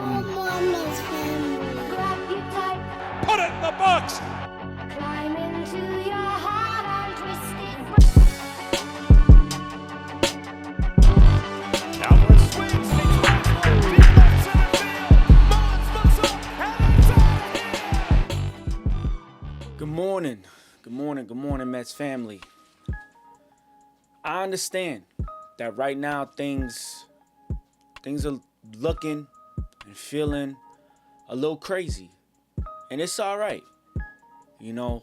Mama's family. Grab you tight, Put it in the box. climb into your heart and twist it. Cowboys swings, takes right one, deep left center field. Mullins looks up, and it's out of here. Good morning, Mets family. I understand that right now things are looking and feeling a little crazy, and it's all right. You know,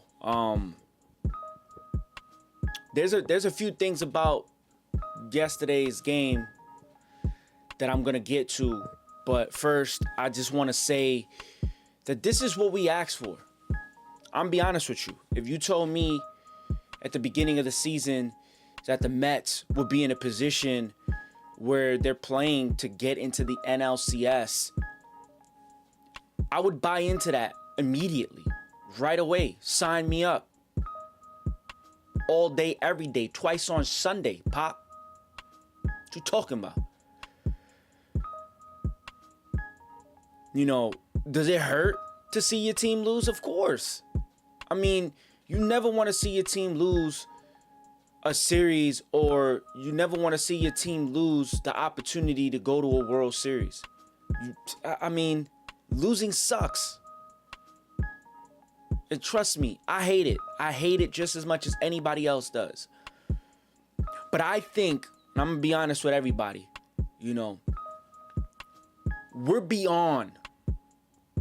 there's a few things about yesterday's game that I'm gonna get to, but first I just want to say that this is what we asked for. I'm be honest with you. If you told me at the beginning of the season that the Mets would be in a position where they're playing to get into the NLCS, I would buy into that immediately, right away. Sign me up. All day, every day, twice on Sunday, Pop. What you talking about? You know, does it hurt to see your team lose? Of course. I mean, you never want to see your team lose a series, or you never want to see your team lose the opportunity to go to a World Series. I mean, losing sucks. And trust me, I hate it. I hate it just as much as anybody else does. But I think, and I'm going to be honest with everybody, you know, we're beyond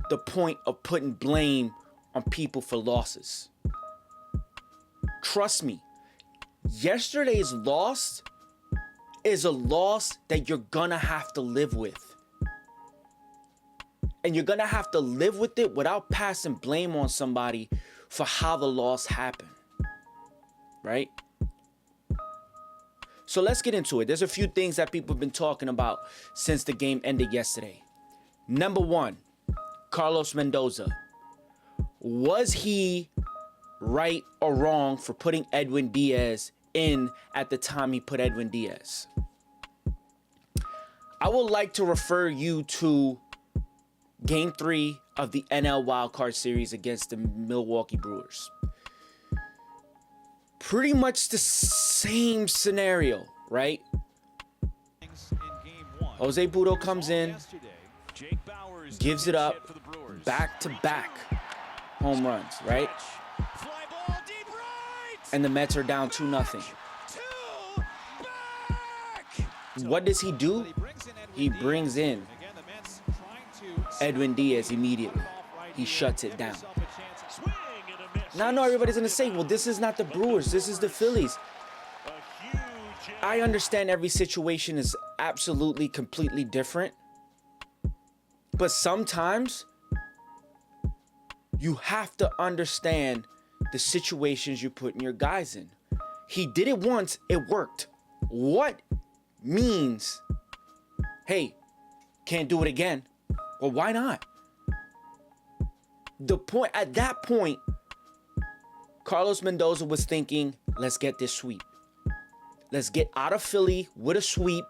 the point of putting blame on people for losses. Trust me. Yesterday's loss is a loss that you're gonna have to live with. And you're gonna have to live with it without passing blame on somebody for how the loss happened. Right? So let's get into it. There's a few things that people have been talking about since the game ended yesterday. Number one, Carlos Mendoza. Was he right or wrong for putting Edwin Diaz in at the time he put Edwin Diaz? I would like to refer you to Game 3 of the NL Wildcard Series against the Milwaukee Brewers. Pretty much the same scenario, right? Jose Butto comes in, gives it up, back-to-back home runs, right? And the Mets are down 2-0. What does he do? He brings in Edwin Diaz immediately. He shuts it down. Now I know everybody's going to say, well, this is not the Brewers. This is the Phillies. I understand every situation is absolutely, completely different. But sometimes you have to understand the situations you're putting your guys in. He did it once, it worked. What means, hey, can't do it again? Well, why not? At that point, Carlos Mendoza was thinking, let's get this sweep. Let's get out of Philly with a sweep.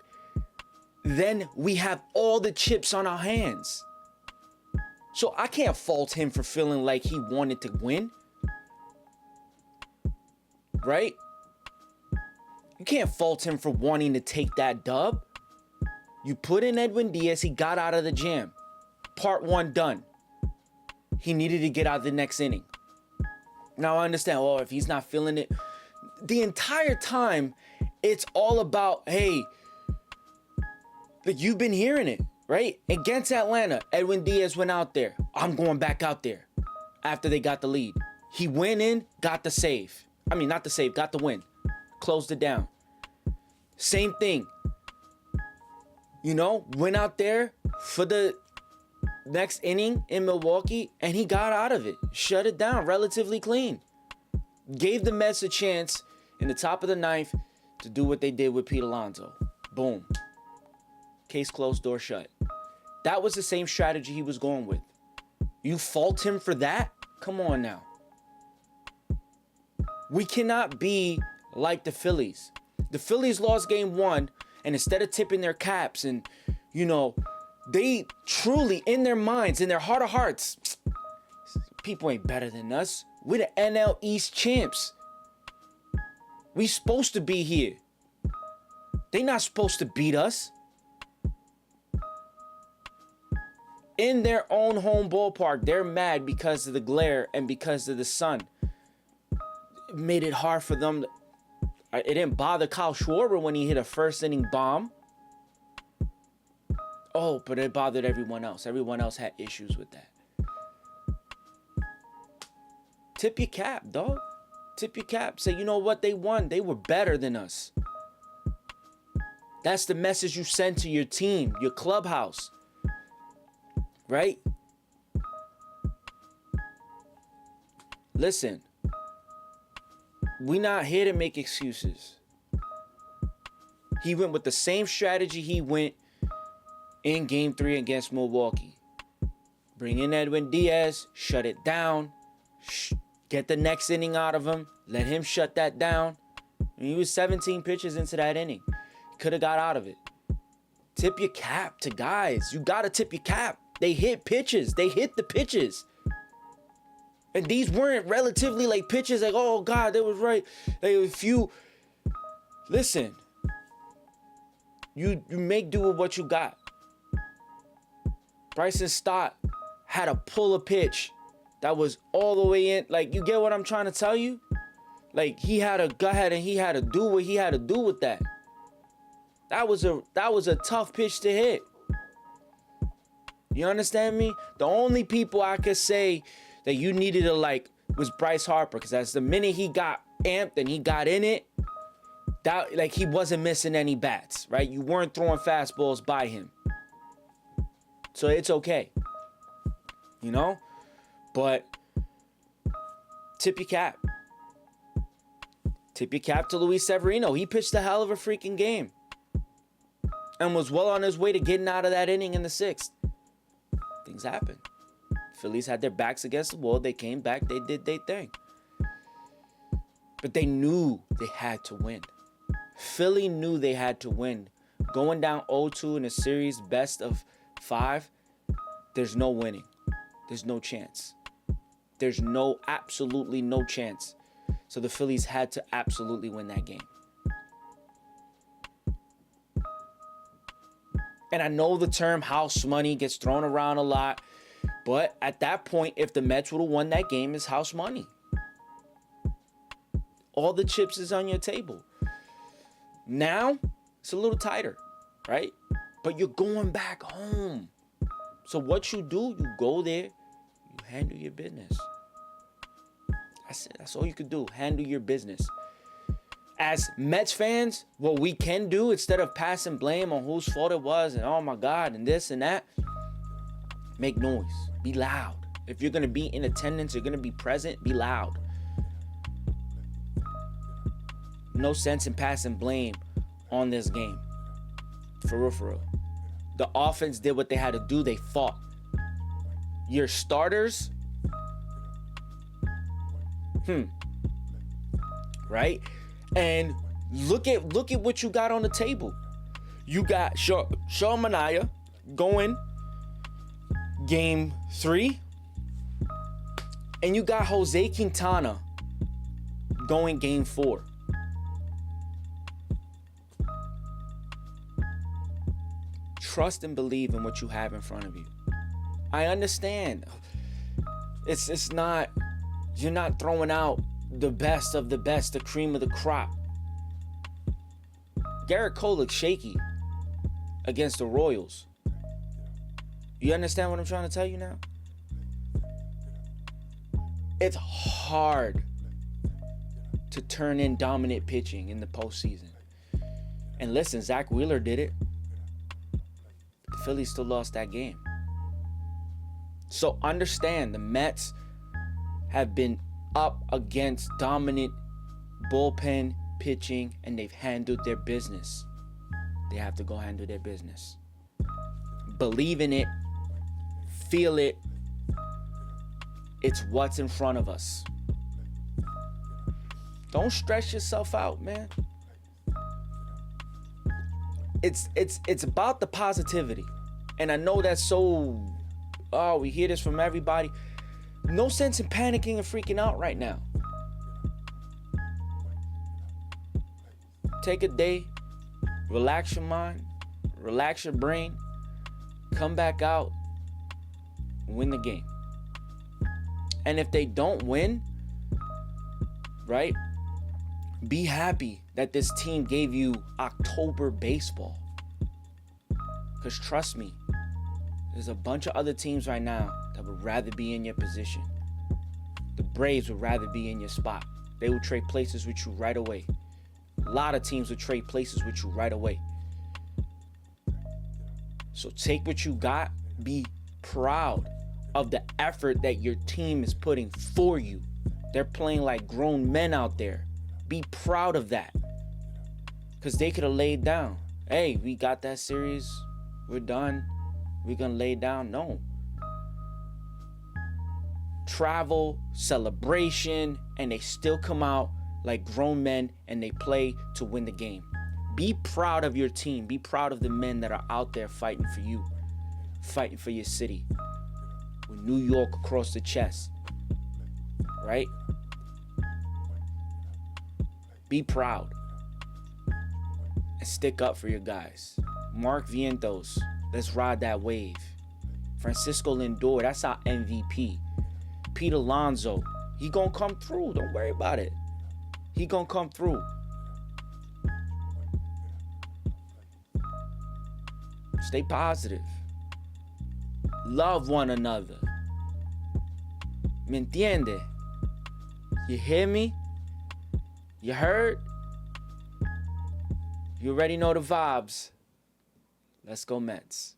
Then we have all the chips on our hands. So I can't fault him for feeling like he wanted to win. Right? You can't fault him for wanting to take that dub. You put in Edwin Diaz, he got out of the jam. Part 1 done. He needed to get out the next inning. Now I understand, if he's not feeling it. The entire time, it's all about, hey, like you've been hearing it, right? Against Atlanta, Edwin Diaz went out there. I'm going back out there after they got the lead. He went in, got the save. I mean, not the save, got the win. Closed it down. Same thing. You know, went out there for the next inning in Milwaukee, and he got out of it. Shut it down relatively clean. Gave the Mets a chance in the top of the ninth to do what they did with Pete Alonso. Boom. Case closed, door shut. That was the same strategy he was going with. You fault him for that? Come on now. We cannot be like the Phillies. The Phillies lost game 1, and instead of tipping their caps and, you know, They truly, in their minds, in their heart of hearts, people ain't better than us. We're the NL East champs. We supposed to be here. They not supposed to beat us. In their own home ballpark, they're mad because of the glare and because of the sun. It made it hard for them. It didn't bother Kyle Schwarber when he hit a first inning bomb. Oh, but it bothered everyone else. Everyone else had issues with that. Tip your cap, dog. Tip your cap. Say, you know what? They won. They were better than us. That's the message you send to your team, your clubhouse. Right? Listen. We not here to make excuses. He went with the same strategy he went in Game 3 against Milwaukee. Bring in Edwin Diaz, shut it down, get the next inning out of him, let him shut that down. He was 17 pitches into that inning. Could have got out of it. Tip your cap to guys. You got to tip your cap. They hit pitches. They hit the pitches. And these weren't relatively like pitches like, oh, God, that was right. Like a few. Listen. You make do with what you got. Bryson Stott had to pull a pitch that was all the way in. Like, you get what I'm trying to tell you? Like, he had to go ahead and he had to do what he had to do with that. That was a tough pitch to hit. You understand me? The only people I could say that you needed to like was Bryce Harper, because that's the minute he got amped and he got in it, that like he wasn't missing any bats, right? You weren't throwing fastballs by him. So it's okay. You know? But tip your cap. Tip your cap to Luis Severino. He pitched a hell of a freaking game. And was well on his way to getting out of that inning in the 6th. Things happen. Phillies had their backs against the wall. They came back. They did their thing. But they knew they had to win. Philly knew they had to win. Going down 0-2 in a series best of 5, there's no winning. There's no chance. There's absolutely no chance. So the Phillies had to absolutely win that game. And I know the term house money gets thrown around a lot. But at that point, if the Mets would have won that game, it's house money. All the chips is on your table. Now, it's a little tighter, right? But you're going back home. So what you do, you go there, you handle your business. That's it. That's all you could do. Handle your business. As Mets fans, what we can do, instead of passing blame on whose fault it was and oh my God and this and that, make noise. Be loud. If you're going to be in attendance, you're going to be present, be loud. No sense in passing blame on this game. For real, for real. The offense did what they had to do. They fought. Your starters, right? And look at what you got on the table. You got Sean Manaea going Game 3. And you got Jose Quintana going Game 4. Trust and believe in what you have in front of you. I understand. It's not, you're not throwing out the best of the best, the cream of the crop. Garrett Cole looks shaky against the Royals. You understand what I'm trying to tell you now? It's hard to turn in dominant pitching in the postseason. And listen, Zach Wheeler did it. The Phillies still lost that game. So understand, the Mets have been up against dominant bullpen pitching and they've handled their business. They have to go handle their business. Believe in it. Feel it. It's what's in front of us. Don't stress yourself out, man. It's about the positivity. And I know that's so, oh, we hear this from everybody. No sense in panicking and freaking out right now. Take a day, relax your mind, relax your brain, come back out, win the game. And if they don't win, right, be happy that this team gave you October baseball. Because trust me, there's a bunch of other teams right now that would rather be in your position. The Braves would rather be in your spot. They would trade places with you right away. A lot of teams would trade places with you right away. So take what you got. Be proud of the effort that your team is putting for you. They're playing like grown men out there. Be proud of that. Because they could have laid down. Hey, we got that series. We're done. We're going to lay down. No. Travel, celebration, and they still come out like grown men and they play to win the game. Be proud of your team. Be proud of the men that are out there fighting for you, fighting for your city, with New York across the chest, right? Be proud and stick up for your guys. Mark Vientos, let's ride that wave. Francisco Lindor, that's our MVP. Pete Alonso, he gonna come through. Don't worry about it. He gonna come through. Stay positive. Love one another. ¿Me entiende? You hear me? You heard? You already know the vibes. Let's go Mets.